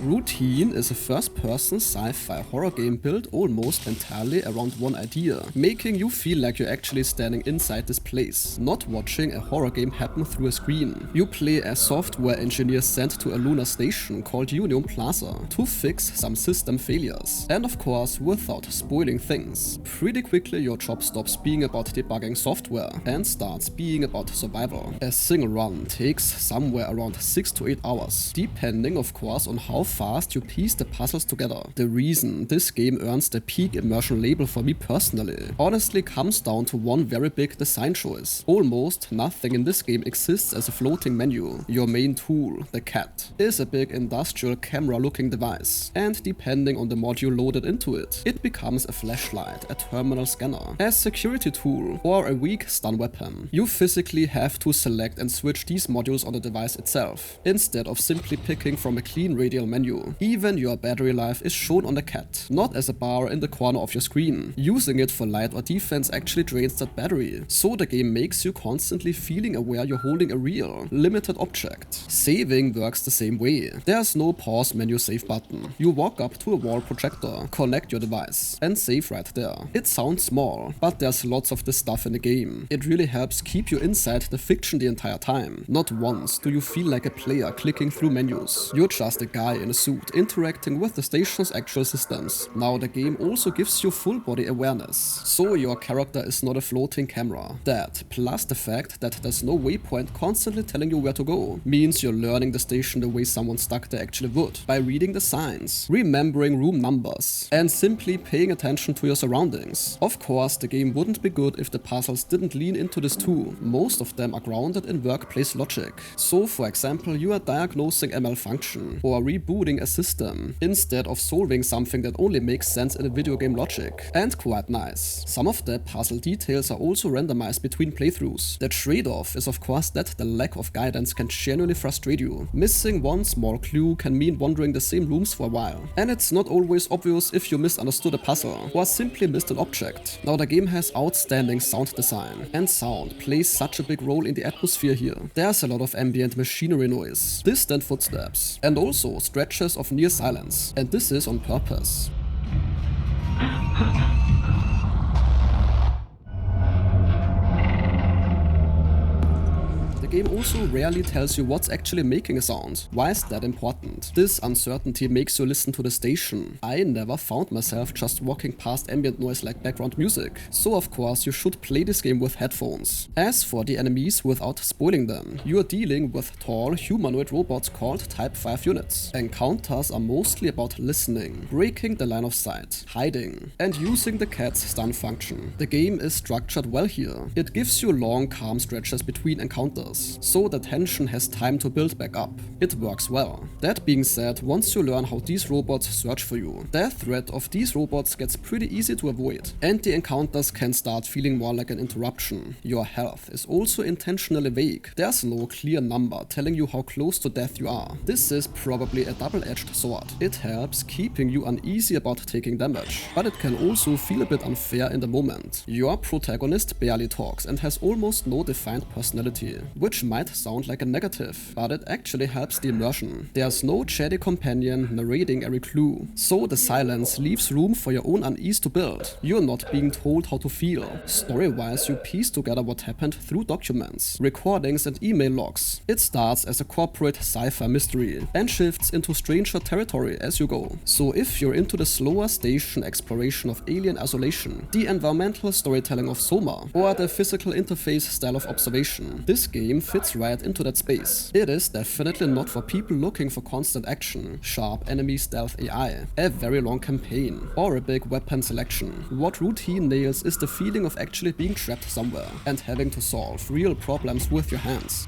Routine is a first-person sci-fi horror game built almost entirely around one idea, making you feel like you're actually standing inside this place, not watching a horror game happen through a screen. You play as software engineers sent to a lunar station called Union Plaza to fix some system failures. And of course, without spoiling things, pretty quickly your job stops being about debugging software and starts being about survival. A single run takes somewhere around 6 to 8 hours, depending of course on how fast you piece the puzzles together. The reason this game earns the peak immersion label for me personally honestly comes down to one very big design choice. Almost nothing in this game exists as a floating menu. Your main tool, the cat, is a big industrial camera looking device, and depending on the module loaded into it, it becomes a flashlight, a terminal scanner, a security tool, or a weak stun weapon. You physically have to select and switch these modules on the device itself, instead of simply picking from a clean radial menu. Even your battery life is shown on the cat, not as a bar in the corner of your screen. Using it for light or defense actually drains that battery, so the game makes you constantly feeling aware you're holding a real, limited object. Saving works the same way. There's no pause menu save button. You walk up to a wall projector, connect your device, and save right there. It sounds small, but there's lots of this stuff in the game. It really helps keep you inside the fiction the entire time. Not once do you feel like a player clicking through menus. You're just a guy in a suit interacting with the station's actual systems. Now the game also gives you full body awareness, so your character is not a floating camera. That, plus the fact that there's no waypoint constantly telling you where to go, means you're learning the station the way someone stuck there actually would, by reading the signs, remembering room numbers, and simply paying attention to your surroundings. Of course, the game wouldn't be good if the puzzles didn't lean into this too. Most of them are grounded in workplace logic. So for example, you are diagnosing a malfunction or rebooting a system, instead of solving something that only makes sense in a video game logic. And quite nice. Some of the puzzle details are also randomized between playthroughs. The trade-off is of course that the lack of guidance can genuinely frustrate you. Missing one small clue can mean wandering the same rooms for a while. And it's not always obvious if you misunderstood a puzzle or simply missed an object. Now the game has outstanding sound design, and sound plays such a big role in the atmosphere here. There's a lot of ambient machinery noise, distant footsteps, and also stretches of near silence. And this is on purpose. The game also rarely tells you what's actually making a sound. Why is that important? This uncertainty makes you listen to the station. I never found myself just walking past ambient noise like background music, so of course you should play this game with headphones. As for the enemies, without spoiling them, you are dealing with tall humanoid robots called Type 5 units. Encounters are mostly about listening, breaking the line of sight, hiding, and using the cat's stun function. The game is structured well here. It gives you long calm stretches between encounters, so the tension has time to build back up. It works well. That being said, once you learn how these robots search for you, the threat of these robots gets pretty easy to avoid, and the encounters can start feeling more like an interruption. Your health is also intentionally vague. There's no clear number telling you how close to death you are. This is probably a double-edged sword. It helps keeping you uneasy about taking damage, but it can also feel a bit unfair in the moment. Your protagonist barely talks and has almost no defined personality, which might sound like a negative, but it actually helps the immersion. There's no chatty companion narrating every clue, so the silence leaves room for your own unease to build. You're not being told how to feel. Story-wise, you piece together what happened through documents, recordings, and email logs. It starts as a corporate sci-fi mystery and shifts into stranger territory as you go. So if you're into the slower station exploration of alien isolation, the environmental storytelling of Soma, or the physical interface style of observation, this game fits right into that space. It is definitely not for people looking for constant action, sharp enemy stealth AI, a very long campaign, or a big weapon selection. What Routine nails is the feeling of actually being trapped somewhere and having to solve real problems with your hands.